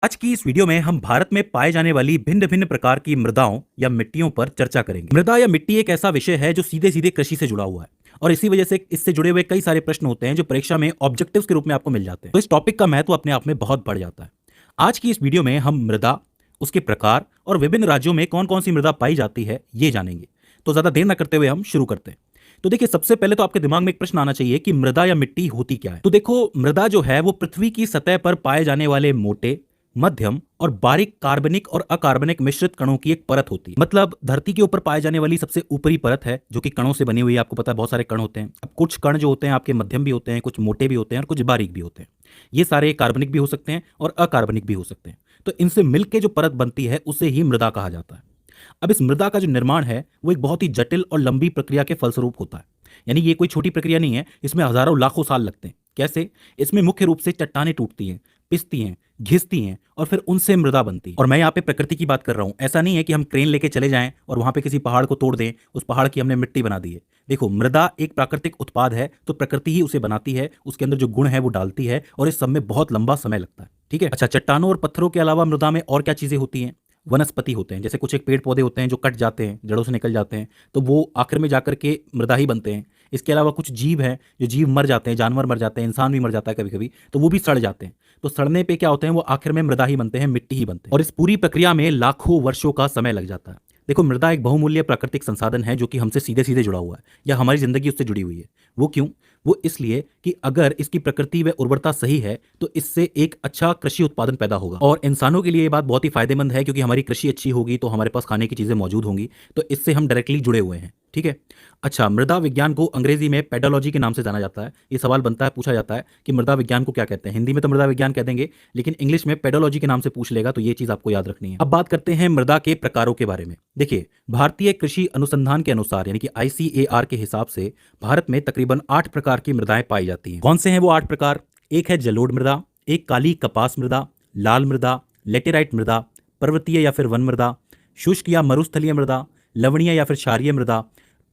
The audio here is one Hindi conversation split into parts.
आज की इस वीडियो में हम भारत में पाए जाने वाली भिन्न भिन्न प्रकार की मृदाओं या मिट्टियों पर चर्चा करेंगे। मृदा या मिट्टी एक ऐसा विषय है जो सीधे सीधे कृषि से जुड़ा हुआ है और इसी वजह से इससे जुड़े हुए कई सारे प्रश्न होते हैं जो परीक्षा में ऑब्जेक्टिव्स के रूप में आपको मिल जाते हैं। तो इस टॉपिक का महत्व अपने आप में बहुत बढ़ जाता है। आज की इस वीडियो में हम मृदा, उसके प्रकार और विभिन्न राज्यों में कौन कौन सी मृदा पाई जाती है ये जानेंगे। तो ज्यादा देर न करते हुए हम शुरू करते हैं। तो देखिए, सबसे पहले तो आपके दिमाग में एक प्रश्न आना चाहिए कि मृदा या मिट्टी होती क्या है। तो देखो, मृदा जो है वो पृथ्वी की सतह पर पाए जाने वाले मोटे, मध्यम और बारीक कार्बनिक और अकार्बनिक मिश्रित कणों की एक परत होती है। मतलब धरती के ऊपर पाए जाने वाली सबसे ऊपरी परत है जो कि कणों से बनी हुई है। आपको पता है बहुत सारे कण होते हैं। अब कुछ कण जो होते हैं आपके मध्यम भी होते हैं, कुछ मोटे भी होते हैं और कुछ बारीक भी होते हैं। ये सारे कार्बनिक भी हो सकते हैं और अकार्बनिक भी हो सकते हैं। तो इनसे मिलकर जो परत बनती है उसे ही मृदा कहा जाता है। अब इस मृदा का जो निर्माण है वो एक बहुत ही जटिल और लंबी प्रक्रिया के फलस्वरूप होता है। यानी ये कोई छोटी प्रक्रिया नहीं है, इसमें हजारों लाखों साल लगते हैं। कैसे? इसमें मुख्य रूप से चट्टानें टूटती हैं, पिसती हैं, घिसती हैं और फिर उनसे मृदा बनती है। और मैं यहाँ पे प्रकृति की बात कर रहा हूँ। ऐसा नहीं है कि हम क्रेन लेके चले जाएं और वहां पे किसी पहाड़ को तोड़ दें, उस पहाड़ की हमने मिट्टी बना दी है। देखो, मृदा एक प्राकृतिक उत्पाद है तो प्रकृति ही उसे बनाती है, उसके अंदर जो गुण है वो डालती है और इस सब में बहुत लंबा समय लगता है। ठीक है। अच्छा, चट्टानों और पत्थरों के अलावा मृदा में और क्या चीजें होती हैं? वनस्पति होते हैं। जैसे कुछ एक पेड़ पौधे होते हैं जो कट जाते हैं, जड़ों से निकल जाते हैं, तो वो आखिर में जाकर के मृदा ही बनते हैं। इसके अलावा कुछ जीव हैं जो जीव मर जाते हैं, जानवर मर जाते हैं, इंसान भी मर जाता है कभी कभी, तो वो भी सड़ जाते हैं। तो सड़ने पे क्या होते हैं, वो आखिर में मृदा ही बनते हैं, मिट्टी ही बनते हैं। और इस पूरी प्रक्रिया में लाखों वर्षों का समय लग जाता है। देखो, मृदा एक बहुमूल्य प्राकृतिक संसाधन है जो कि हमसे सीधे सीधे जुड़ा हुआ है या हमारी जिंदगी उससे जुड़ी हुई है। वो क्यों? वो इसलिए कि अगर इसकी प्रकृति व उर्वरता सही है तो इससे एक अच्छा कृषि उत्पादन पैदा होगा। और इंसानों के लिए ये बात बहुत ही फायदेमंद है क्योंकि हमारी कृषि अच्छी होगी तो हमारे पास खाने की चीजें मौजूद होंगी। तो इससे हम डायरेक्टली जुड़े हुए हैं। ठीक है। अच्छा, मृदा विज्ञान को अंग्रेजी में पेडोलॉजी के नाम से जाना जाता है। ये सवाल बनता है, पूछा जाता है कि मृदा विज्ञान को क्या कहते हैं। हिंदी में तो मृदा विज्ञान कह देंगे, लेकिन इंग्लिश में पेडोलॉजी के नाम से पूछ लेगा, तो ये चीज आपको याद रखनी है। अब बात करते हैं मृदा के प्रकारों के बारे में। देखिए, भारतीय कृषि अनुसंधान के अनुसार यानी कि ICAR के हिसाब से भारत में तकरीबन 8 प्रकार की मृदाएं पाई जाती हैं। कौन से हैं वो 8 प्रकार? एक है जलोढ़ मृदा, एक काली कपास मृदा, लाल मृदा, लेटेराइट मृदा, पर्वतीय या फिर वन मृदा, शुष्क या मरुस्थलीय मृदा, लवणीय या फिर क्षारीय मृदा,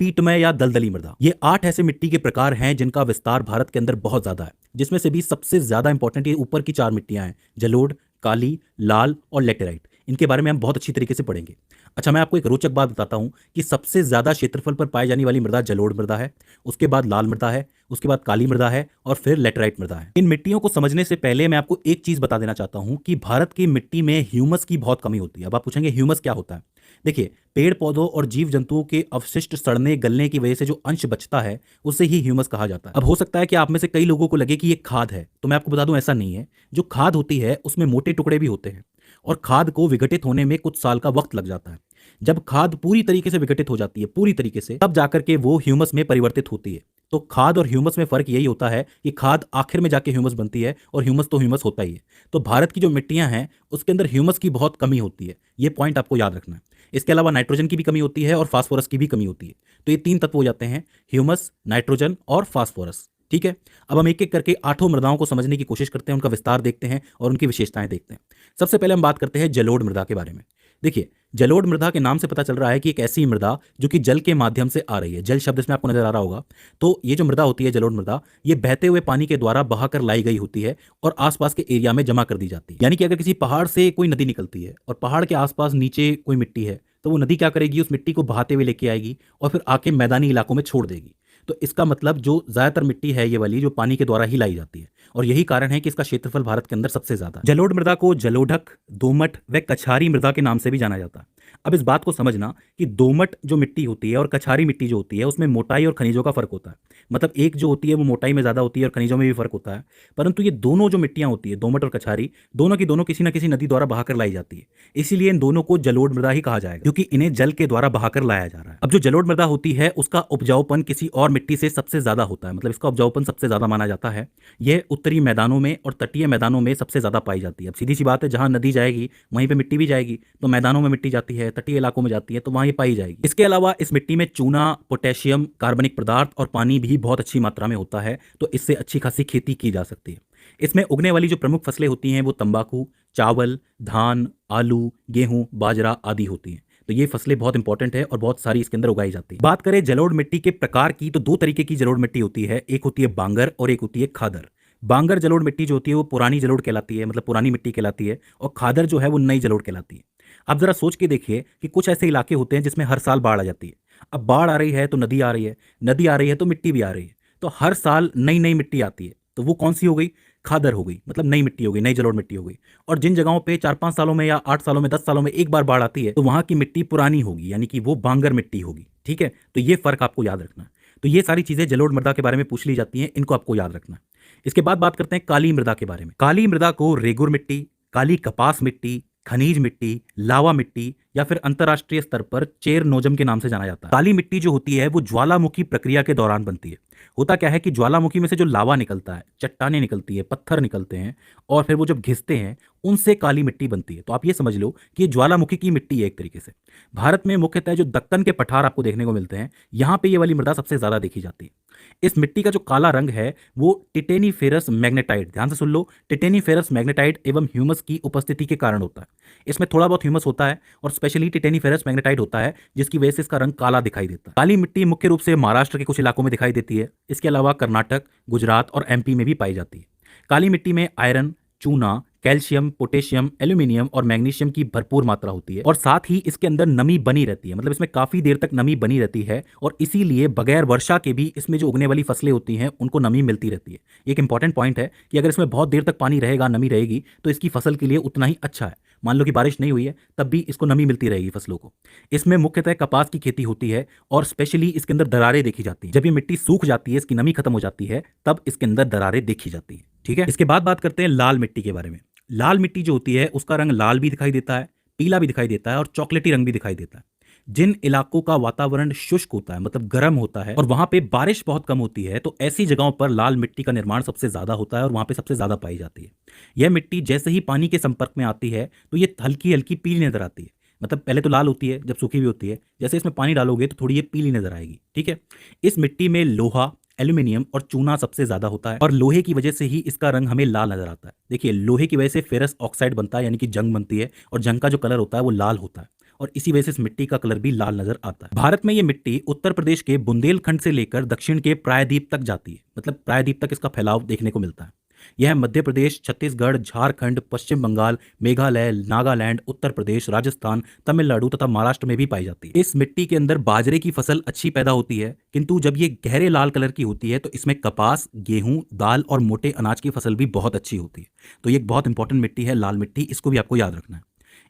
पीटमय या दलदली मृदा। ये 8 ऐसे मिट्टी के प्रकार हैं जिनका विस्तार भारत के अंदर बहुत ज्यादा है। जिसमें से भी सबसे ज्यादा इंपॉर्टेंट ये ऊपर की 4 मिट्टियां हैं, जलोढ़, काली, लाल और लेटेराइट। इनके बारे में हम बहुत अच्छी तरीके से पढ़ेंगे। अच्छा, मैं आपको एक रोचक बात बताता हूं कि सबसे ज्यादा क्षेत्रफल पर पाई जाने वाली मृदा जलोढ़ मृदा है, उसके बाद लाल मृदा है, उसके बाद काली मृदा है और फिर लेटेराइट मृदा है। इन मिट्टियों को समझने से पहले मैं आपको एक चीज बता देना चाहता हूं कि भारत की मिट्टी में ह्यूमस की बहुत कमी होती है। अब आप पूछेंगे ह्यूमस क्या होता है? देखिए, पेड़ पौधों और जीव जंतुओं के अवशिष्ट सड़ने गलने की वजह से जो अंश बचता है उसे ही ह्यूमस कहा जाता है। अब हो सकता है कि आप में से कई लोगों को लगे कि ये खाद है, तो मैं आपको बता दूं ऐसा नहीं है। जो खाद होती है उसमें मोटे टुकड़े भी होते हैं और खाद को विघटित होने में कुछ साल का वक्त लग जाता है। जब खाद पूरी तरीके से विघटित हो जाती है, पूरी तरीके से, तब जाकर के वो ह्यूमस में परिवर्तित होती है। तो खाद और ह्यूमस में फर्क यही होता है कि खाद आखिर में जाके ह्यूमस बनती है और ह्यूमस तो ह्यूमस होता ही है। तो भारत की जो मिट्टियां हैं उसके अंदर ह्यूमस की बहुत कमी होती है। ये पॉइंट आपको याद रखना है। इसके अलावा नाइट्रोजन की भी कमी होती है और फास्फोरस की भी कमी होती है। तो ये 3 तत्व हो जाते हैं, ह्यूमस, नाइट्रोजन और फास्फोरस। ठीक है। अब हम एक एक करके 8 मृदाओं को समझने की कोशिश करते हैं, उनका विस्तार देखते हैं और उनकी विशेषताएं देखते हैं। सबसे पहले हम बात करते हैं जलोढ़ मृदा के बारे में। देखिए, जलोढ़ मृदा के नाम से पता चल रहा है कि एक ऐसी मृदा जो कि जल के माध्यम से आ रही है। जल शब्द इसमें आपको नजर आ रहा होगा। तो ये जो मृदा होती है जलोढ़ मृदा, ये बहते हुए पानी के द्वारा बहाकर लाई गई होती है और आसपास के एरिया में जमा कर दी जाती है। यानी कि अगर किसी पहाड़ से कोई नदी निकलती है और पहाड़ के आसपास नीचे कोई मिट्टी है, तो वो नदी क्या करेगी, उस मिट्टी को बहाते हुए लेके आएगी और फिर आके मैदानी इलाकों में छोड़ देगी। तो इसका मतलब जो ज्यादातर मिट्टी है ये वाली, जो पानी के द्वारा ही लाई जाती है, और यही कारण है कि इसका क्षेत्रफल भारत के अंदर सबसे ज्यादा है। जलोढ़ मृदा को जलोढ़क, दोमट व कछारी मृदा के नाम से भी जाना जाता है। अब इस बात को समझना कि दोमट जो मिट्टी होती है और कछारी मिट्टी जो होती है उसमें मोटाई और खनिजों का फर्क होता है। मतलब एक जो होती है वो मोटाई में ज्यादा होती है और खनिजों में भी फर्क होता है। परंतु ये दोनों जो मिट्टियां होती है, दोमट और कछारी, दोनों की दोनों किसी न किसी नदी द्वारा बहाकर लाई जाती है। इसीलिए इन दोनों को जलोढ़ मृदा ही कहा जाएगा क्योंकि इन्हें जल के द्वारा बहाकर लाया जा रहा है। अब जो जलोढ़ मृदा होती है उसका उपजाऊपन किसी और मिट्टी से सबसे ज्यादा होता है। मतलब इसका उपजाऊपन सबसे ज्यादा माना जाता है। यह उत्तरी मैदानों में और तटीय मैदानों में सबसे ज्यादा पाई जाती है। अब सीधी सी बात है, जहां नदी जाएगी वहीं पे मिट्टी भी जाएगी, तो मैदानों में मिट्टी जाती है, तटीय इलाकों में जाती है, तो वहां ये पाई जाएगी। इसके अलावा इस मिट्टी में चूना, पोटेशियम, कार्बनिक पदार्थ और पानी भी बहुत अच्छी मात्रा में होता है, तो इससे अच्छी खासी खेती की जा सकती है। इसमें उगने वाली जो प्रमुख फसलें होती हैं वो तंबाकू, चावल, धान, आलू, गेहूं, बाजरा आदि होती हैं। तो ये फसलें बहुत इंपॉर्टेंट है और बहुत सारी इसके अंदर उगाई जाती है। बात करें जलोढ़ मिट्टी के प्रकार की, तो 2 तरीके की जलोढ़ मिट्टी होती है। एक होती है बांगर और एक होती है खादर। बांगर जलोढ़ मिट्टी जो होती है वो पुरानी जलोढ़ कहलाती है, मतलब पुरानी मिट्टी कहलाती है, और खादर जो है वो नई जलोढ़ कहलाती है। आप जरा सोच के देखिए कि कुछ ऐसे इलाके होते हैं जिसमें हर साल बाढ़ आ जाती है। अब बाढ़ आ रही है तो नदी आ रही है, नदी आ रही है तो मिट्टी भी आ रही है, तो हर साल नई नई मिट्टी आती है, तो वो कौन सी हो गई? खादर हो गई, मतलब नई मिट्टी हो गई, नई जलोढ़ मिट्टी हो गई। और जिन जगहों पे 4-5 सालों में या 8 सालों में 10 सालों में एक बार बाढ़ आती है तो वहां की मिट्टी पुरानी होगी, यानी कि वो बांगर मिट्टी होगी। ठीक है, तो ये फर्क आपको याद रखना है। तो ये सारी चीजें जलोढ़ मृदा के बारे में पूछ ली जाती हैं, इनको आपको याद रखना है। इसके बाद बात करते हैं काली मृदा के बारे में। काली मृदा को रेगुर मिट्टी, काली कपास मिट्टी, खनिज मिट्टी, लावा मिट्टी या फिर अंतरराष्ट्रीय स्तर पर चेरनोजम के नाम से जाना जाता है। काली मिट्टी जो होती है वो ज्वालामुखी प्रक्रिया के दौरान बनती है। होता क्या है कि ज्वालामुखी में से जो लावा निकलता है, चट्टानें निकलती है, पत्थर निकलते हैं, और फिर वो जब घिसते हैं उनसे काली मिट्टी बनती है। तो आप ये समझ लो कि ये ज्वालामुखी की मिट्टी है एक तरीके से। भारत में मुख्यतः जो दक्कन के पठार आपको देखने को मिलते हैं, यहाँ पे ये वाली मृदा सबसे ज्यादा देखी जाती है। इस मिट्टी का जो काला रंग है वो टिटेनीफेरस मैग्नेटाइट, ध्यान से सुन लो, टिटेनीफेरस मैग्नेटाइट एवं ह्यूमस की उपस्थिति के कारण होता है। इसमें थोड़ा बहुत ह्यूमस होता है और स्पेशली टिटेनीफेरस मैग्नेटाइट होता है, जिसकी वजह से इसका रंग काला दिखाई देता है। काली मिट्टी मुख्य रूप से महाराष्ट्र के कुछ इलाकों में दिखाई देती है। इसके अलावा कर्नाटक, गुजरात और एमपी में भी पाई जाती है। काली मिट्टी में आयरन, चूना, कैल्शियम, पोटेशियम, एल्यूमिनियम और मैग्नीशियम की भरपूर मात्रा होती है, और साथ ही इसके अंदर नमी बनी रहती है, मतलब इसमें काफी देर तक नमी बनी रहती है, और इसीलिए बगैर वर्षा के भी इसमें जो उगने वाली फसलें होती हैं उनको नमी मिलती रहती है। एक इंपॉर्टेंट पॉइंट है कि अगर इसमें बहुत देर तक पानी रहेगा, नमी रहेगी, तो इसकी फसल के लिए उतना ही अच्छा है। मान लो कि बारिश नहीं हुई है तब भी इसको नमी मिलती रहेगी फसलों को। इसमें मुख्यतः कपास की खेती होती है और स्पेशली इसके अंदर दरारें देखी जाती हैं। जब ये मिट्टी सूख जाती है, इसकी नमी खत्म हो जाती है, तब इसके अंदर दरारें देखी जाती है। ठीक है, इसके बाद बात करते हैं लाल मिट्टी के बारे में। लाल मिट्टी जो होती है उसका रंग लाल भी दिखाई देता है, पीला भी दिखाई देता है और चॉकलेटी रंग भी दिखाई देता है। जिन इलाकों का वातावरण शुष्क होता है, मतलब गर्म होता है, और वहां पे बारिश बहुत कम होती है, तो ऐसी जगहों पर लाल मिट्टी का निर्माण सबसे ज्यादा होता है और वहां पे सबसे ज्यादा पाई जाती है। यह मिट्टी जैसे ही पानी के संपर्क में आती है तो ये हल्की हल्की पीली नजर आती है। मतलब पहले तो लाल होती है, जब सूखी भी होती है, जैसे इसमें पानी डालोगे तो थोड़ी ये पीली नजर आएगी। ठीक है, इस मिट्टी में लोहा, एल्यूमिनियम और चूना सबसे ज्यादा होता है, और लोहे की वजह से ही इसका रंग हमें लाल नजर आता है। देखिए, लोहे की वजह से फेरस ऑक्साइड बनता है, यानी कि जंग बनती है, और जंग का जो कलर होता है वो लाल होता है, और इसी वजह से इस मिट्टी का कलर भी लाल नजर आता है। भारत में ये मिट्टी उत्तर प्रदेश के बुंदेलखंड से लेकर दक्षिण के प्रायद्वीप तक जाती है, मतलब प्रायद्वीप तक इसका फैलाव देखने को मिलता है। यह मध्य प्रदेश, छत्तीसगढ़, झारखंड, पश्चिम बंगाल, मेघालय, नागालैंड, उत्तर प्रदेश, राजस्थान, तमिलनाडु तथा महाराष्ट्र में भी पाई जाती है। इस मिट्टी के अंदर बाजरे की फसल अच्छी पैदा होती है, किंतु जब ये गहरे लाल कलर की होती है तो इसमें कपास, गेहूं, दाल और मोटे अनाज की फसल भी बहुत अच्छी होती है। तो ये एक बहुत इंपॉर्टेंट मिट्टी है लाल मिट्टी, इसको भी आपको याद रखना है।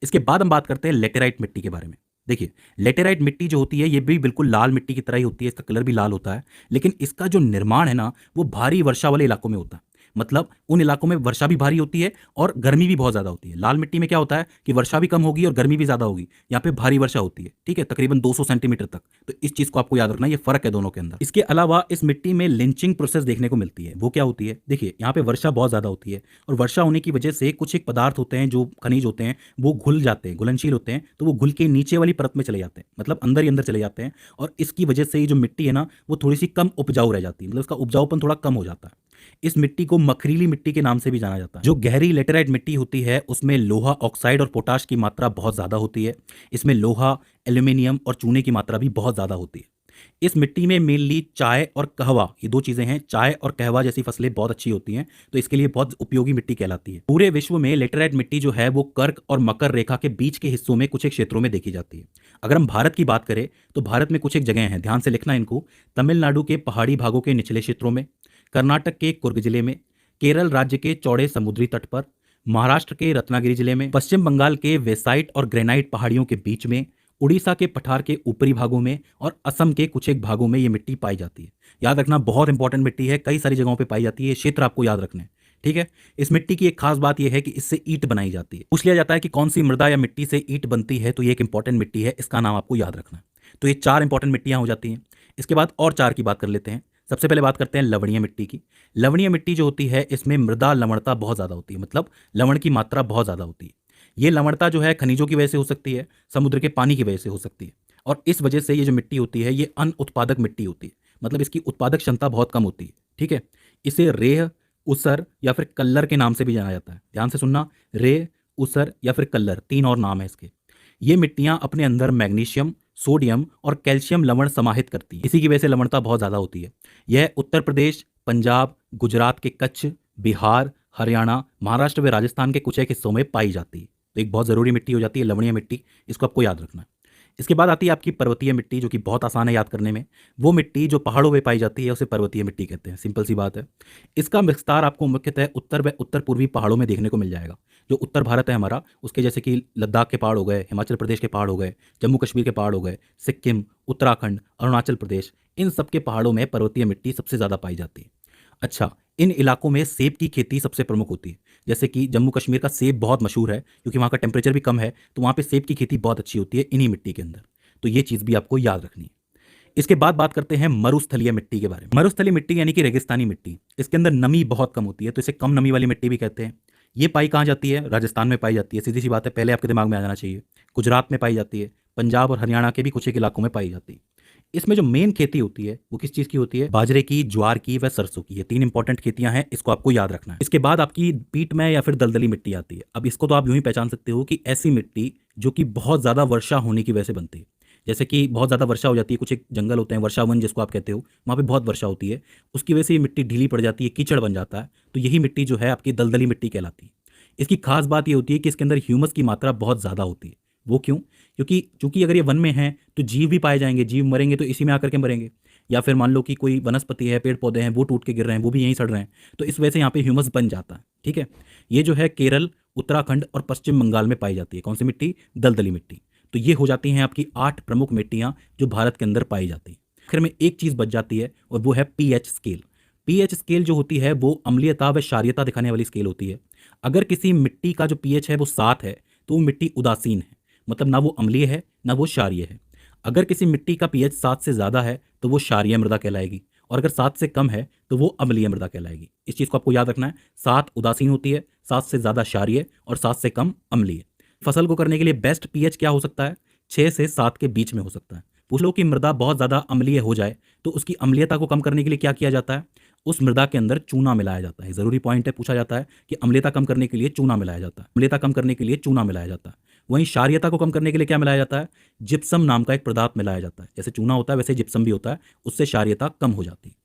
इसके बाद हम बात करते हैं लेटेराइट मिट्टी के बारे में। देखिए, लेटेराइट मिट्टी जो होती है ये भी बिल्कुल लाल मिट्टी की तरह ही होती है, इसका कलर भी लाल होता है, लेकिन इसका जो निर्माण है ना वो भारी वर्षा वाले इलाकों में होता है। मतलब उन इलाकों में वर्षा भी भारी होती है और गर्मी भी बहुत ज़्यादा होती है। लाल मिट्टी में क्या होता है कि वर्षा भी कम होगी और गर्मी भी ज़्यादा होगी, यहाँ पे भारी वर्षा होती है। ठीक है, तकरीबन 200 सेंटीमीटर तक। तो इस चीज़ को आपको याद रखना, ये फर्क है दोनों के अंदर। इसके अलावा इस मिट्टी में लिंचिंग प्रोसेस देखने को मिलती है। वो क्या होती है? देखिए, यहाँ पे वर्षा बहुत ज़्यादा होती है और वर्षा होने की वजह से कुछ एक पदार्थ होते हैं जो खनिज होते हैं वो घुल जाते हैं, घुलनशील होते हैं, तो वो घुल के नीचे वाली परत में चले जाते हैं, मतलब अंदर ही अंदर चले जाते हैं, और इसकी वजह से ये जो मिट्टी है ना वो थोड़ी सी कम उपजाऊ रह जाती है, मतलब इसका उपजाऊपन थोड़ा कम हो जाता है। इस मिट्टी को मखरीली मिट्टी के नाम से भी जाना जाता है। जो गहरी लेटेराइट मिट्टी होती है उसमें लोहा ऑक्साइड और पोटाश की मात्रा बहुत ज्यादा होती है। इसमें लोहा, एल्यूमिनियम और चूने की मात्रा भी बहुत ज्यादा होती है। इस मिट्टी में मेनली चाय और कहवा, ये दो चीजें हैं, चाय और कहवा जैसी फसलें बहुत अच्छी होती हैं, तो इसके लिए बहुत उपयोगी मिट्टी कहलाती है। पूरे विश्व में लेटेराइट मिट्टी जो है वो कर्क और मकर रेखा के बीच के हिस्सों में कुछ एक क्षेत्रों में देखी जाती है। अगर हम भारत की बात करें तो भारत में कुछ एक जगह हैं, ध्यान से लिखना इनको। तमिलनाडु के पहाड़ी भागों के निचले क्षेत्रों में, कर्नाटक के कुर्ग जिले में, केरल राज्य के चौड़े समुद्री तट पर, महाराष्ट्र के रत्नागिरी जिले में, पश्चिम बंगाल के वेसाइट और ग्रेनाइट पहाड़ियों के बीच में, उड़ीसा के पठार के ऊपरी भागों में और असम के कुछ एक भागों में ये मिट्टी पाई जाती है। याद रखना, बहुत इंपॉर्टेंट मिट्टी है, कई सारी जगहों पे पाई जाती है, क्षेत्र आपको याद रखना है। ठीक है, इस मिट्टी की एक खास बात यह है कि इससे ईंट बनाई जाती है। पूछ लिया जाता है कि कौन सी मृदा या मिट्टी से ईंट बनती है, तो ये एक इंपॉर्टेंट मिट्टी है, इसका नाम आपको याद रखना है। तो ये 4 इंपॉर्टेंट मिट्टियां हो जाती हैं। इसके बाद और 4 की बात कर लेते हैं। सबसे पहले बात करते हैं लवणीय मिट्टी की। लवणीय मिट्टी जो होती है इसमें मृदा लवणता बहुत ज़्यादा होती है, मतलब लवण की मात्रा बहुत ज़्यादा होती है। ये लवणता जो है खनिजों की वजह से हो सकती है, समुद्र के पानी की वजह से हो सकती है, और इस वजह से ये जो मिट्टी होती है ये अनुत्पादक मिट्टी होती है, मतलब इसकी उत्पादक क्षमता बहुत कम होती है। ठीक है, इसे रेह, उसर या फिर कल्लर के नाम से भी जाना जाता है। ध्यान से सुनना, रेह, उसर या फिर कल्लर, 3 और नाम है इसके। ये मिट्टियां अपने अंदर मैग्नीशियम, सोडियम और कैल्शियम लवण समाहित करती हैं, इसी की वजह से लवणता बहुत ज़्यादा होती है। यह उत्तर प्रदेश, पंजाब, गुजरात के कच्छ, बिहार, हरियाणा, महाराष्ट्र व राजस्थान के कुछ एक हिस्सों में पाई जाती है। तो एक बहुत ज़रूरी मिट्टी हो जाती है लवणीय मिट्टी, इसको आपको याद रखना है। इसके बाद आती है आपकी पर्वतीय मिट्टी, जो कि बहुत आसान है याद करने में। वो मिट्टी जो पहाड़ों में पाई जाती है उसे पर्वतीय मिट्टी कहते हैं, सिंपल सी बात है। इसका विस्तार आपको मुख्यतः उत्तर व उत्तर पूर्वी पहाड़ों में देखने को मिल जाएगा। जो उत्तर भारत है हमारा, उसके जैसे कि लद्दाख के पहाड़ हो गए, हिमाचल प्रदेश के पहाड़ हो गए, जम्मू कश्मीर के पहाड़ हो गए, सिक्किम, उत्तराखंड, अरुणाचल प्रदेश, इन सब के पहाड़ों में पर्वतीय मिट्टी सबसे ज़्यादा पाई जाती है। अच्छा, इन इलाकों में सेब की खेती सबसे प्रमुख होती है। जैसे कि जम्मू कश्मीर का सेब बहुत मशहूर है, क्योंकि वहाँ का टेम्परेचर भी कम है, तो वहाँ पे सेब की खेती बहुत अच्छी होती है इन्हीं मिट्टी के अंदर। तो ये चीज़ भी आपको याद रखनी है। इसके बाद बात करते हैं मरुस्थलीय मिट्टी के बारे में। मरुस्थलीय मिट्टी यानी कि रेगिस्तानी मिट्टी, इसके अंदर नमी बहुत कम होती है, तो इसे कम नमी वाली मिट्टी भी कहते हैं। ये पाई कहाँ जाती है? राजस्थान में पाई जाती है, सीधी सी बात है, पहले आपके दिमाग में आ जाना चाहिए। गुजरात में पाई जाती है, पंजाब और हरियाणा के भी कुछ एक इलाकों में पाई जाती है। इसमें जो मेन खेती होती है वो किस चीज़ की होती है? बाजरे की, ज्वार की व सरसों की। ये तीन इंपॉर्टेंट खेतियां हैं, इसको आपको याद रखना है। इसके बाद आपकी पीट में या फिर दलदली मिट्टी आती है। अब इसको तो आप यूं ही पहचान सकते हो कि ऐसी मिट्टी जो कि बहुत ज़्यादा वर्षा होने की वजह से बनती है। जैसे कि बहुत ज़्यादा वर्षा हो जाती है, कुछ एक जंगल होते हैं, वर्षा वन जिसको आप कहते हो, वहाँ पे बहुत वर्षा होती है, उसकी वजह से ये मिट्टी ढीली पड़ जाती है, कीचड़ बन जाता है, तो यही मिट्टी जो है आपकी दलदली मिट्टी कहलाती है। इसकी खास बात ये होती है कि इसके अंदर ह्यूमस की मात्रा बहुत ज़्यादा होती है। वो क्यों? क्योंकि चूंकि अगर ये वन में है तो जीव भी पाए जाएंगे, जीव मरेंगे तो इसी में आकर के मरेंगे। या फिर मान लो कि कोई वनस्पति है, पेड़ पौधे हैं, वो टूट के गिर रहे हैं, वो भी यहीं सड़ रहे हैं, तो इस वजह से यहाँ पे ह्यूमस बन जाता है। ठीक है, ये जो है केरल, उत्तराखंड और पश्चिम बंगाल में पाई जाती है। कौन सी मिट्टी? दलदली मिट्टी। तो ये हो जाती हैं आपकी 8 प्रमुख मिट्टियाँ जो भारत के अंदर पाई जाती हैं। आखिर में एक चीज़ बच जाती है और वो है पीएच स्केल। पीएच स्केल जो होती है वो अम्लीयता व क्षारीयता दिखाने वाली स्केल होती है। अगर किसी मिट्टी का जो पीएच है वो 7 है तो वो मिट्टी उदासीन है, मतलब ना वो अम्लीय है ना वो क्षारीय है। अगर किसी मिट्टी का पीएच 7 से ज़्यादा है तो वो क्षारीय मृदा कहलाएगी, और अगर 7 से कम है तो वो अम्लीय मृदा कहलाएगी। इस चीज़ को आपको याद रखना है। 7 उदासीन होती है, 7 से ज़्यादा क्षारीय और 7 से कम अम्लीय। फसल को करने के लिए बेस्ट पीएच क्या हो सकता है? 6 से 7 के बीच में हो सकता है। पूछ लो कि मृदा बहुत ज़्यादा अम्लीय हो जाए तो उसकी अम्लीयता को कम करने के लिए क्या किया जाता है? उस मृदा के अंदर चूना मिलाया जाता है। ज़रूरी पॉइंट है, पूछा जाता है कि अम्लीयता कम करने के लिए चूना मिलाया जाता है। अम्लीयता कम करने के लिए चूना मिलाया जाता है। वहीं क्षारीयता को कम करने के लिए क्या मिलाया जाता है? जिप्सम नाम का एक पदार्थ मिलाया जाता है। जैसे चूना होता है वैसे जिप्सम भी होता है, उससे क्षारीयता कम हो जाती है।